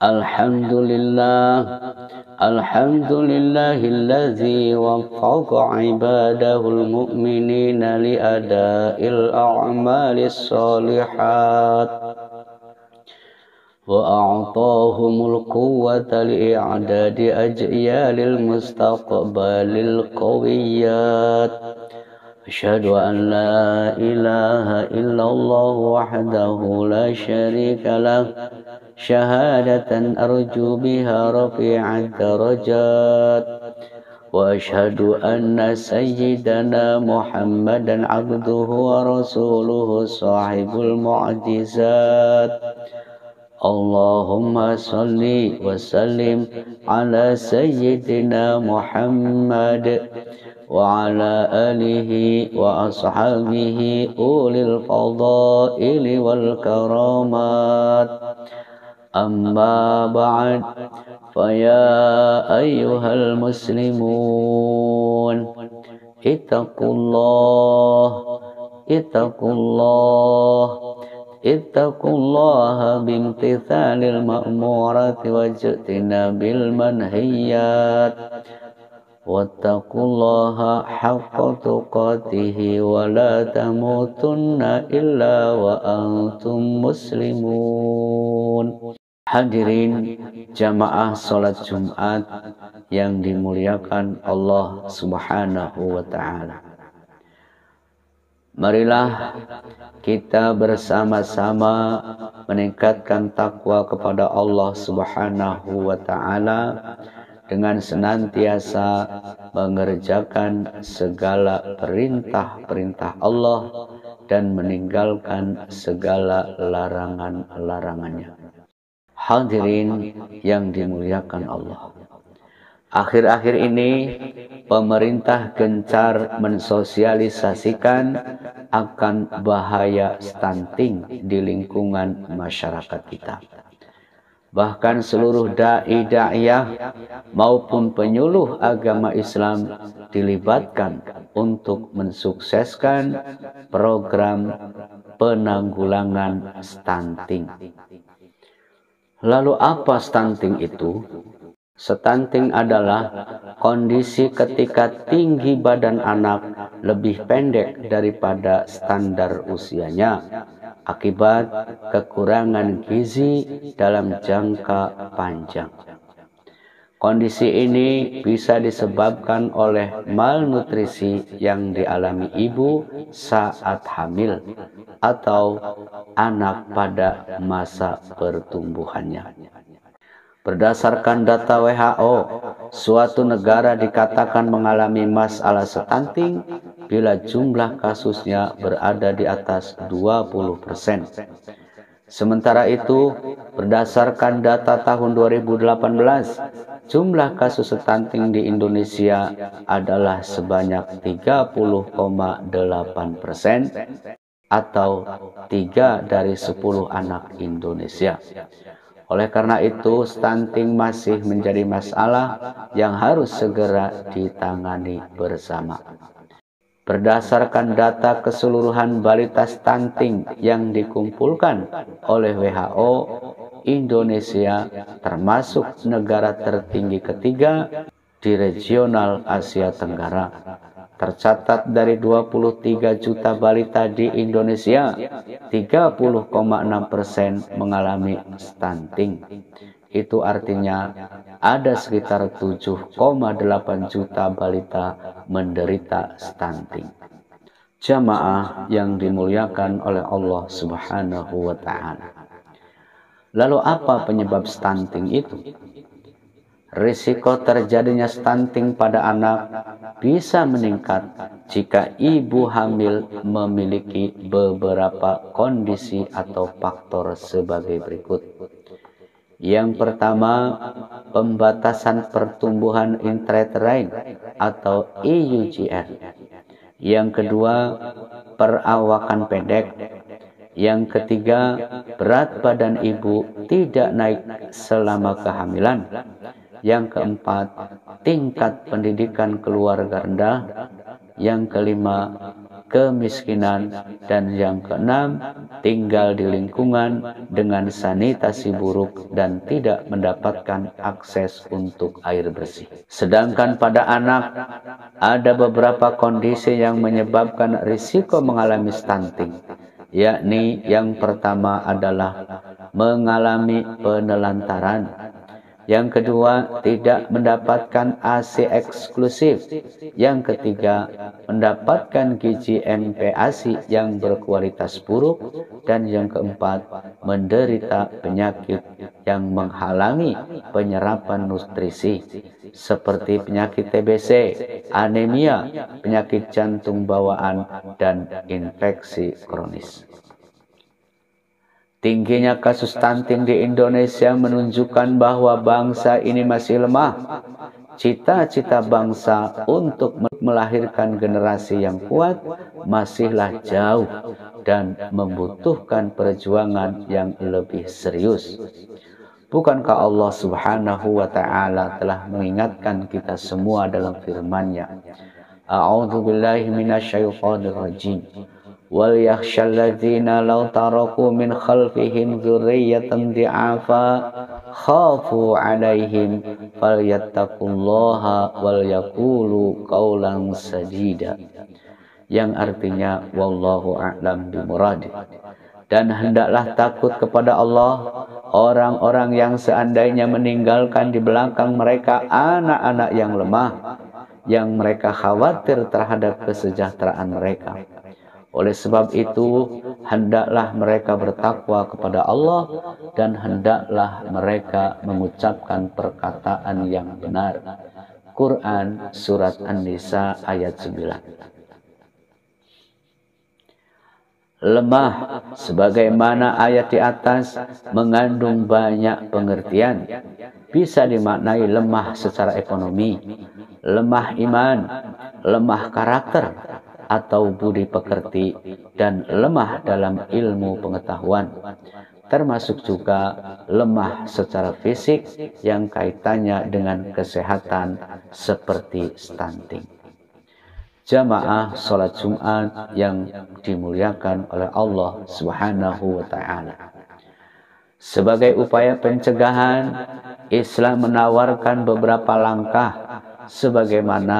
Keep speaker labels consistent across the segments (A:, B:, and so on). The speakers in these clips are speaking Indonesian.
A: Alhamdulillahillazi waffaqa ibadahul mu'minina li ada'il a'malis shalihat wa a'tahumul quwwata li i'dadi ajyalil mustaqbalil qawiyyat. Asyhadu an la ilaha illallah wahdahu la syarika lah syahadatan arju biha rafi'ad darajat wa asyhadu anna sayyidana Muhammadan abduhu wa rasuluhu sahibul mu'jizat. Allahumma salli wa sallim ala sayyidina Muhammad wa ala alihi wa ashabihi ulil fadaili wal karamat. Amma ba'd, faya ayyuhal muslimun, ittaqullaha bimtithalil ma'murati wajtinabil manhiyat. Wattaqullaha haqqa tuqatihi wa la tamutunna illa wa antum muslimun. Hadirin jamaah salat Jumat yang dimuliakan Allah Subhanahu wa taala. Marilah kita bersama-sama meningkatkan takwa kepada Allah Subhanahu wa taala dengan senantiasa mengerjakan segala perintah-perintah Allah dan meninggalkan segala larangan-larangannya. Hadirin yang dimuliakan Allah. Akhir-akhir ini pemerintah gencar mensosialisasikan akan bahaya stunting di lingkungan masyarakat kita. Bahkan seluruh dai-da'iyah maupun penyuluh agama Islam dilibatkan untuk mensukseskan program penanggulangan stunting. Lalu apa stunting itu? Stunting adalah kondisi ketika tinggi badan anak lebih pendek daripada standar usianya akibat kekurangan gizi dalam jangka panjang. Kondisi ini bisa disebabkan oleh malnutrisi yang dialami ibu saat hamil atau anak pada masa pertumbuhannya. Berdasarkan data WHO, suatu negara dikatakan mengalami masalah stunting bila jumlah kasusnya berada di atas 20%. Sementara itu, berdasarkan data tahun 2018, jumlah kasus stunting di Indonesia adalah sebanyak 30,8% atau 3 dari 10 anak Indonesia. Oleh karena itu, stunting masih menjadi masalah yang harus segera ditangani bersama. Berdasarkan data keseluruhan balita stunting yang dikumpulkan oleh WHO, Indonesia termasuk negara tertinggi ketiga di regional Asia Tenggara. Tercatat dari 23 juta balita di Indonesia, 30,6% mengalami stunting. Itu artinya ada sekitar 7,8 juta balita menderita stunting. Jamaah yang dimuliakan oleh Allah Subhanahu wa taala. Lalu apa penyebab stunting itu? Risiko terjadinya stunting pada anak bisa meningkat jika ibu hamil memiliki beberapa kondisi atau faktor sebagai berikut. Yang pertama, pembatasan pertumbuhan intrauterine atau IUGR. Yang kedua, perawakan pendek. Yang ketiga, berat badan ibu tidak naik selama kehamilan. Yang keempat, tingkat pendidikan keluarga rendah. Yang kelima, kemiskinan, dan yang keenam, tinggal di lingkungan dengan sanitasi buruk dan tidak mendapatkan akses untuk air bersih. Sedangkan pada anak, ada beberapa kondisi yang menyebabkan risiko mengalami stunting, yakni yang pertama adalah mengalami penelantaran. Yang kedua, tidak mendapatkan ASI eksklusif. Yang ketiga, mendapatkan gizi MPASI yang berkualitas buruk. Dan yang keempat, menderita penyakit yang menghalangi penyerapan nutrisi, seperti penyakit TBC, anemia, penyakit jantung bawaan, dan infeksi kronis. Tingginya kasus stunting di Indonesia menunjukkan bahwa bangsa ini masih lemah. Cita-cita bangsa untuk melahirkan generasi yang kuat masihlah jauh dan membutuhkan perjuangan yang lebih serius. Bukankah Allah Subhanahu wa Ta'ala telah mengingatkan kita semua dalam firman-Nya? A'udzu billahi minasyaitonir rajim. وَلْيَخْشَى الَّذِينَ لَوْ تَرَكُوا مِنْ خَلْفِهِمْ ذُرِّيَّةً ضِعَافًا خَافُوا عَلَيْهِمْ فَلْيَتَّقُوا اللَّهَ وَلْيَقُولُوا قَوْلًا سَدِيدًا, yang artinya wallahu a'lam bimurad. Dan hendaklah takut kepada Allah orang-orang yang seandainya meninggalkan di belakang mereka anak-anak yang lemah, yang mereka khawatir terhadap kesejahteraan mereka. Oleh sebab itu, hendaklah mereka bertakwa kepada Allah dan hendaklah mereka mengucapkan perkataan yang benar. Quran Surat An-Nisa ayat 9. Lemah, sebagaimana ayat di atas, mengandung banyak pengertian. Bisa dimaknai lemah secara ekonomi, lemah iman, lemah karakter, atau budi pekerti, dan lemah dalam ilmu pengetahuan. Termasuk juga lemah secara fisik yang kaitannya dengan kesehatan seperti stunting. Jamaah sholat Jumat yang dimuliakan oleh Allah Subhanahu wa Ta'ala. Sebagai upaya pencegahan, Islam menawarkan beberapa langkah sebagaimana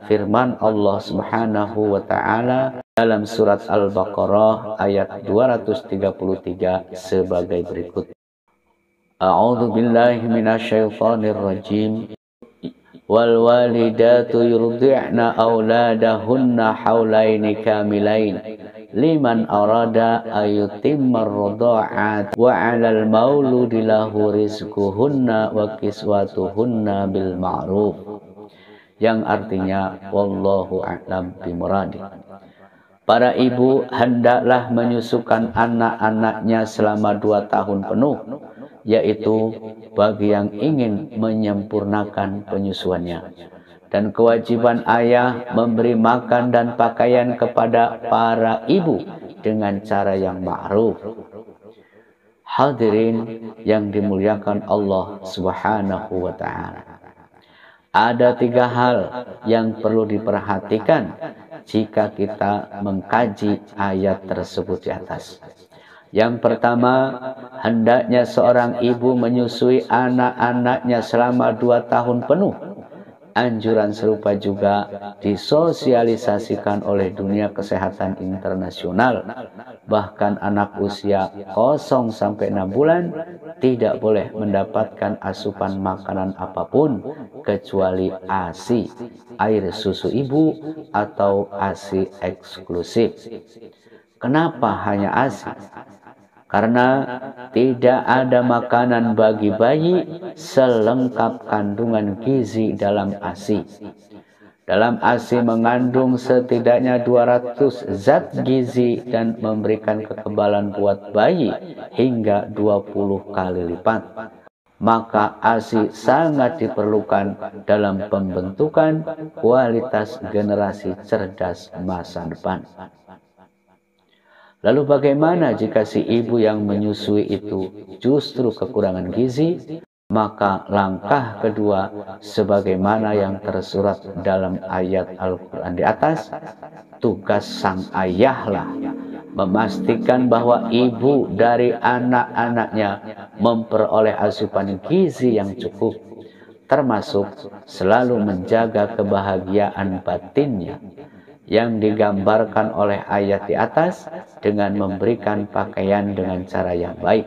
A: firman Allah Subhanahu wa Ta'ala dalam surat Al-Baqarah ayat 233 sebagai berikut. A'udzu billahi minasyaitonir rajim. Wal walidatu yurdi'na auladahunna haulaini kamilain liman arada ayutimmar radha'at wa 'alal mauludi lahu rizquhunna wa kiswatuhunna bil ma'ruf, yang artinya wallahu a'lam bimurad. Para ibu hendaklah menyusukan anak-anaknya selama 2 tahun penuh, yaitu bagi yang ingin menyempurnakan penyusuannya. Dan kewajiban ayah memberi makan dan pakaian kepada para ibu dengan cara yang ma'ruf. Hadirin yang dimuliakan Allah Subhanahu wa Ta'ala. Ada 3 hal yang perlu diperhatikan jika kita mengkaji ayat tersebut di atas. Yang pertama, hendaknya seorang ibu menyusui anak-anaknya selama 2 tahun penuh. Anjuran serupa juga disosialisasikan oleh Dunia Kesehatan Internasional. Bahkan anak usia 0 sampai 6 bulan tidak boleh mendapatkan asupan makanan apapun kecuali ASI, air susu ibu, atau ASI eksklusif. Kenapa hanya ASI? Karena tidak ada makanan bagi bayi selengkap kandungan gizi dalam ASI. Dalam ASI mengandung setidaknya 200 zat gizi dan memberikan kekebalan buat bayi hingga 20 kali lipat. Maka ASI sangat diperlukan dalam pembentukan kualitas generasi cerdas masa depan. Lalu bagaimana jika si ibu yang menyusui itu justru kekurangan gizi? Maka langkah kedua, sebagaimana yang tersurat dalam ayat Al-Quran di atas, tugas sang ayahlah memastikan bahwa ibu dari anak-anaknya memperoleh asupan gizi yang cukup, termasuk selalu menjaga kebahagiaan batinnya yang digambarkan oleh ayat di atas dengan memberikan pakaian dengan cara yang baik.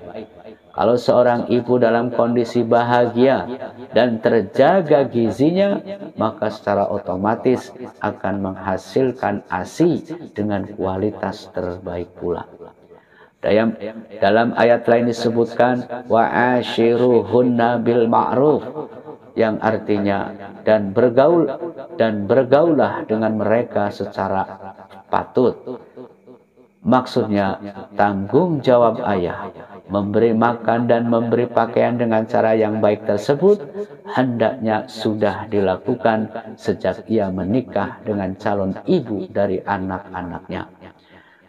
A: Kalau seorang ibu dalam kondisi bahagia dan terjaga gizinya, maka secara otomatis akan menghasilkan ASI dengan kualitas terbaik pula. Dalam ayat lain disebutkan wa'ashiruhunna bil ma'ruf, yang artinya dan bergaullah dengan mereka secara patut. Maksudnya tanggung jawab ayah memberi makan dan memberi pakaian dengan cara yang baik tersebut hendaknya sudah dilakukan sejak ia menikah dengan calon ibu dari anak-anaknya.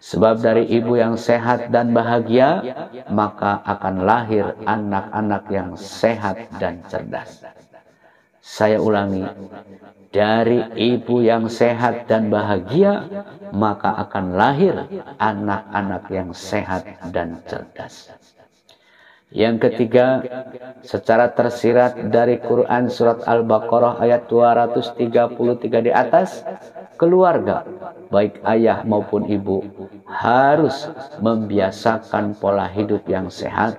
A: Sebab dari ibu yang sehat dan bahagia, maka akan lahir anak-anak yang sehat dan cerdas. Saya ulangi, dari ibu yang sehat dan bahagia, maka akan lahir anak-anak yang sehat dan cerdas. Yang ketiga, secara tersirat dari Quran surat Al-Baqarah ayat 233 di atas, keluarga, baik ayah maupun ibu, harus membiasakan pola hidup yang sehat,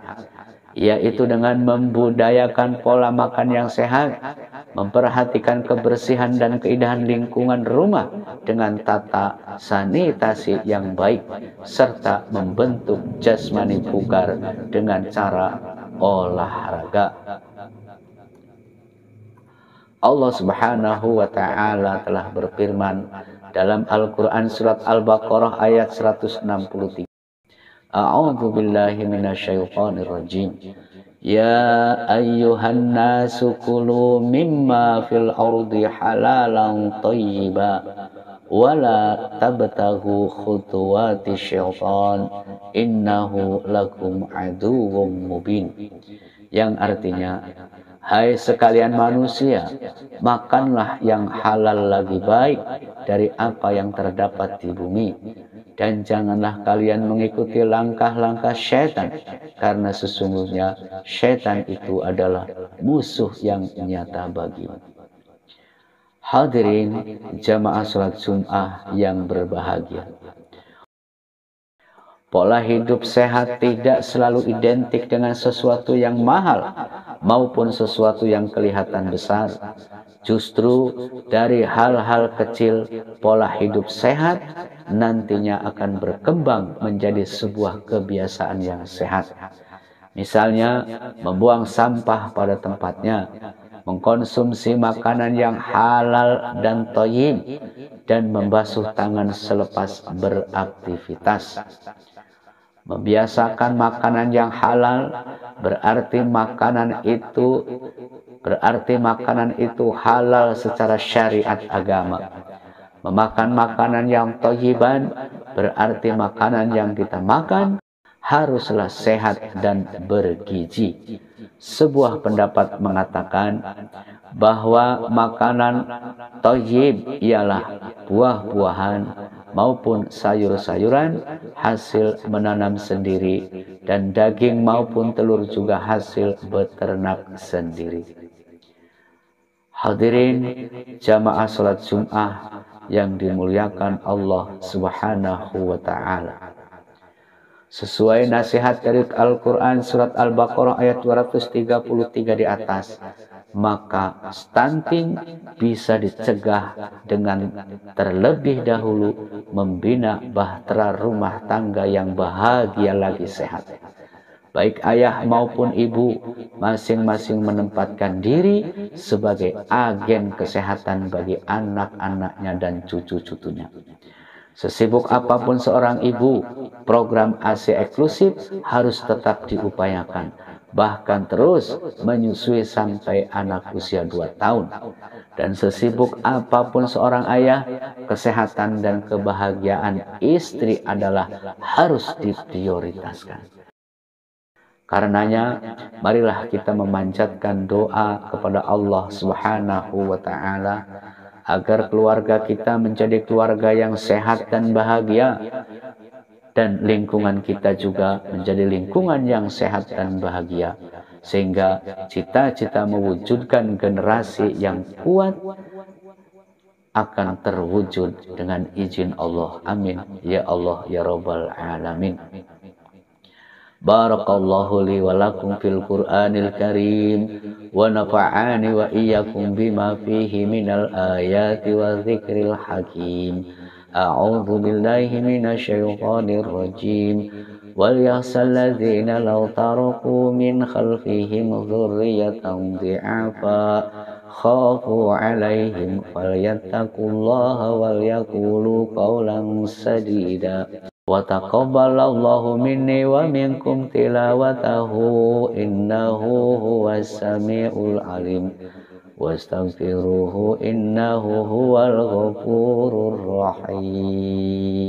A: yaitu dengan membudayakan pola makan yang sehat, memperhatikan kebersihan dan keindahan lingkungan rumah dengan tata sanitasi yang baik, serta membentuk jasmani bugar dengan cara olahraga. Allah Subhanahu wa Ta'ala telah berfirman dalam Al-Quran surat Al-Baqarah ayat 163. A'udzu billahi minasyaitonir rajim. Ya ayyuhan nasu kulu mimma fil ardi halalan thayyiba wala tabtaghu khutuwati syaitan innahu lakum aduwwum mubin. Yang artinya, hai sekalian manusia, makanlah yang halal lagi baik dari apa yang terdapat di bumi, dan janganlah kalian mengikuti langkah-langkah syaitan, karena sesungguhnya syaitan itu adalah musuh yang nyata bagimu. Hadirin jamaah salat Jum'ah yang berbahagia, pola hidup sehat tidak selalu identik dengan sesuatu yang mahal maupun sesuatu yang kelihatan besar. Justru dari hal-hal kecil, pola hidup sehat nantinya akan berkembang menjadi sebuah kebiasaan yang sehat. Misalnya, membuang sampah pada tempatnya, mengkonsumsi makanan yang halal dan thayyib, dan membasuh tangan selepas beraktivitas. Membiasakan makanan yang halal berarti makanan itu halal secara syariat agama. Memakan makanan yang thayyiban berarti makanan yang kita makan haruslah sehat dan bergizi. Sebuah pendapat mengatakan bahwa makanan thayyib ialah buah-buahan maupun sayur-sayuran hasil menanam sendiri, dan daging maupun telur juga hasil beternak sendiri. Hadirin jamaah salat Jum'ah yang dimuliakan Allah Subhanahu wa Ta'ala, sesuai nasihat dari Al-Quran surat Al-Baqarah ayat 233 di atas, maka stunting bisa dicegah dengan terlebih dahulu membina bahtera rumah tangga yang bahagia lagi sehat. Baik ayah maupun ibu masing-masing menempatkan diri sebagai agen kesehatan bagi anak-anaknya dan cucu-cucunya. Sesibuk apapun seorang ibu, program ASI eksklusif harus tetap diupayakan, bahkan terus menyusui sampai anak usia 2 tahun. Dan sesibuk apapun seorang ayah, kesehatan dan kebahagiaan istri adalah harus diprioritaskan. Karenanya, marilah kita memanjatkan doa kepada Allah Subhanahu wa Ta'ala agar keluarga kita menjadi keluarga yang sehat dan bahagia, dan lingkungan kita juga menjadi lingkungan yang sehat dan bahagia, sehingga cita-cita mewujudkan generasi yang kuat akan terwujud dengan izin Allah. Amin ya Allah ya Rabbal Alamin. Barakallahu li wa lakum fil Qur'anil Karim wa nafa'ani wa iyyakum bima fihi minal ayati wa dzikril hakim. A'udzu billahi minasy syaithanir rajim. Wal yahsal ladzina law taraku min khalfihim dzurriyyatan dhi'afa khafu 'alaihim falyattaqullaha wal yaqulu qawlan sadida. Wa taqabbalallahu minni wa minkum tilawatahu innahu huwas samiul alim wastaghfiruhu innahu huwal ghafurur rahim.